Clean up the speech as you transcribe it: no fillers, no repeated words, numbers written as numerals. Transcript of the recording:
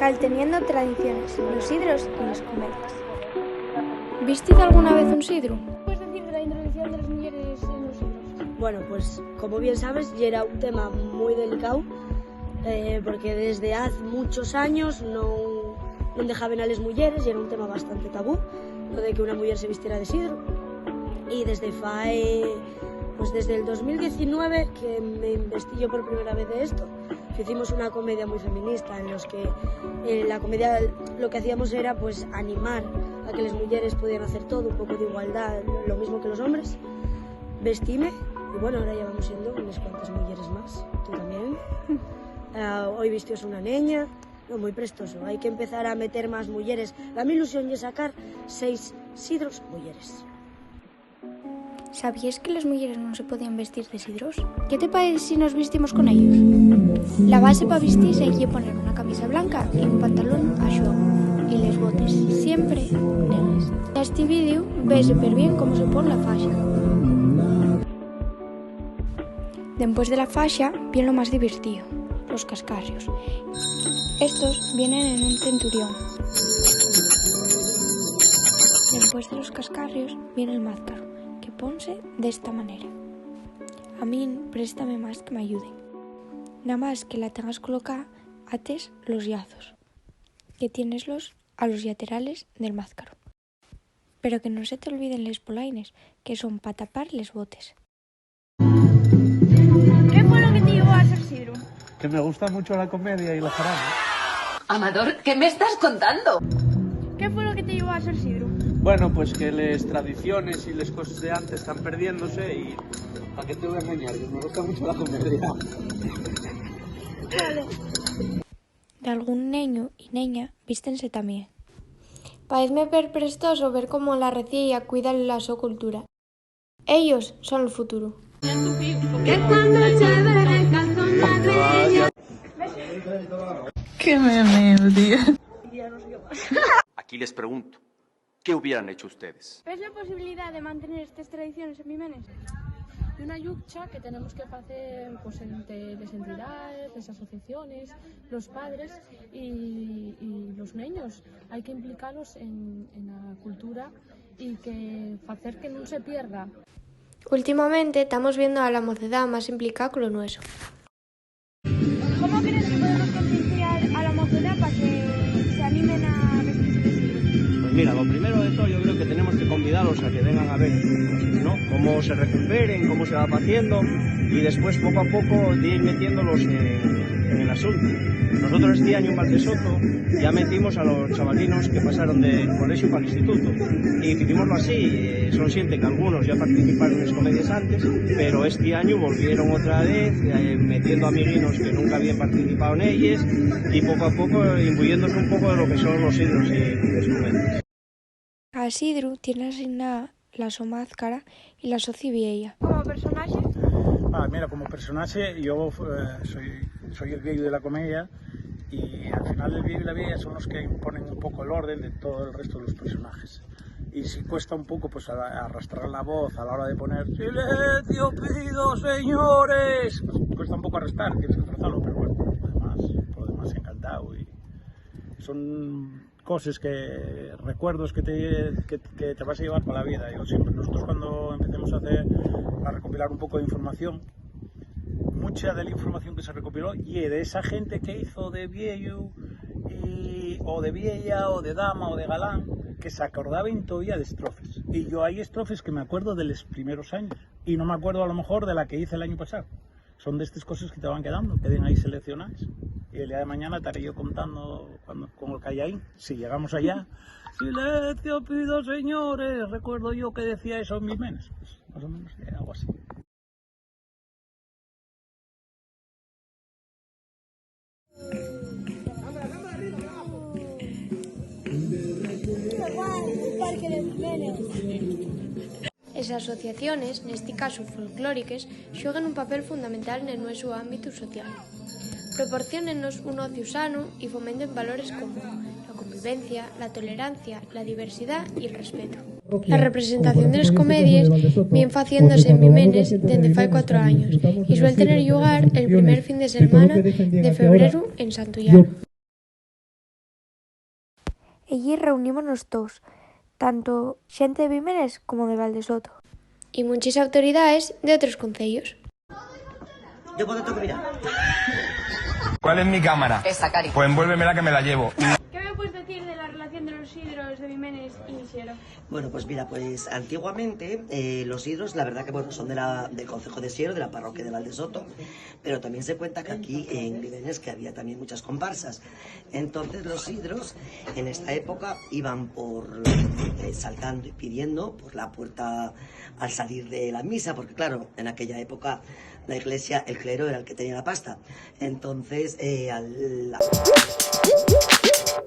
Cal teniendo tradiciones, los sidros y las comedias. ¿Vistid alguna vez un sidro? ¿Qué puedes decir de la introducción de las mujeres en los sidros? Bueno, pues como bien sabes, ya era un tema muy delicado, porque desde hace muchos años non dejaban a las mujeres y era un tema bastante tabú, lo de que una mujer se vistiera de sidro. Y desde desde el 2019 que me investí yo por primera vez de esto, hicimos una comedia muy feminista en los que la comedia lo que hacíamos era pues animar a que las mujeres pudieran hacer todo, un poco de igualdad, lo mismo que los hombres. Vestíme y bueno, ahora ya vamos siendo unas cuantas mujeres más, tú también. Hoy vistiós una niña, no, muy prestoso, hay que empezar a meter más mujeres. La mi ilusión es sacar 6 sidros mujeres. ¿Sabíais que las mujeres no se podían vestir de sidros? ¿Qué te parece si nos vestimos con ellos? La base para vestirse hay que poner una camisa blanca y un pantalón a xogo. Y les botes siempre negras. En este vídeo ves súper bien cómo se pone la fascia. Después de la fascia viene lo más divertido, los cascarrios. Estos vienen en un centurión. Después de los cascarrios viene el mázcaro, que ponse de esta manera. A mí préstame más que me ayuden. Nada más que la tengas colocada, ates los llazos, que tieneslos a los laterales del mázcaro. Pero que no se te olviden les polaines, que son para tapar les botes. ¿Qué fue lo que te llevó a ser sidro? Que me gusta mucho la comedia y la jarana. Amador, ¿qué me estás contando? ¿Qué fue lo que te llevó a ser sidro? Bueno, pues que las tradiciones y las cosas de antes están perdiéndose y... ¿Para qué te voy a engañar? Que me gusta mucho la comedia. De algún niño y niña vístense también. Parecme ver prestoso ver cómo la reciella cuida la su cultura. Ellos son el futuro. ¡Qué meme, tío! Aquí les pregunto, ¿qué hubieran hecho ustedes? ¿Ves la posibilidad de mantener estas tradiciones en Mimenes? Y una lucha que tenemos que hacer pues, entre las entidades, las asociaciones, los padres y los niños. Hay que implicarlos en la cultura y que hacer que no se pierda. Últimamente estamos viendo a la mocedad más implicada con lo nuestro. ¿Cómo crees que podemos concienciar a la mocedad para que se animen a vestirse de sidro? Pues mira, lo primero de todo yo creo que tenemos que convidarlos a que vengan a ver, ¿no?, cómo se recuperen, cómo se va haciendo y después poco a poco de ir metiéndolos en el asunto. Nosotros este año en Valdesoto ya metimos a los chavalinos que pasaron del colegio para el instituto y hicimoslo así. Son 7 que algunos ya participaron en las comedias antes, pero este año volvieron otra vez metiendo amiguinos que nunca habían participado en ellas y poco a poco imbuyéndose un poco de lo que son los sidros y las comedias. A sidro tiene asignada la su máscara y la su cibieya. ¿Como personaje? Mira, como personaje yo soy el viejo de la comedia y al final el viejo y la vieja son los que imponen un poco el orden de todo el resto de los personajes. Y si cuesta un poco pues arrastrar la voz a la hora de poner ¡silencio pido, señores! Pues cuesta un poco arrastrar, tienes que tratarlo, pero bueno, por lo demás encantado. Y son cosas recuerdos que te vas a llevar para la vida. Nosotros cuando empecemos a recopilar un poco de información, mucha de la información que se recopiló y de esa gente que hizo de viejo o de vieja o de dama o de galán, que se acordaban todavía de estrofes. Y yo hay estrofes que me acuerdo de los primeros años y no me acuerdo a lo mejor de la que hice el año pasado. Son de estas cosas que te van quedando, queden ahí seleccionadas. Y el día de mañana estaré yo contando con el Callaín, si llegamos allá. Silencio pido, señores, recuerdo yo que decía eso en mis menes. Pues más o menos algo así. Las asociaciones, en este caso folclóricas, juegan un papel fundamental en nuestro ámbito social. Proporciónennos un ocio sano y fomenten valores como la convivencia, la tolerancia, la diversidad y el respeto. La representación de las comedias viene haciéndose en Mimenes desde hace 4 años y suele tener lugar el primer fin de semana de febrero en Santullar. Allí reunímonos todos, tanto xente de Vimenes como de Valdesoto. Y muchas autoridades de otros concellos. Yo puedo mirar. ¿Cuál es mi cámara? Esa, Cari. Pues envuélvemela que me la llevo. ¿Qué me puedes decir de la relación de los hidros de Vimenes y Siero? Bueno, pues mira, pues antiguamente los hidros, la verdad que bueno, son del concejo de Siero, de la parroquia de Valdesoto, pero también se cuenta que aquí en Vimenes que había también muchas comparsas. Entonces los hidros en esta época iban por saltando y pidiendo por la puerta al salir de la misa, porque claro, en aquella época la iglesia, el clero era el que tenía la pasta. Entonces,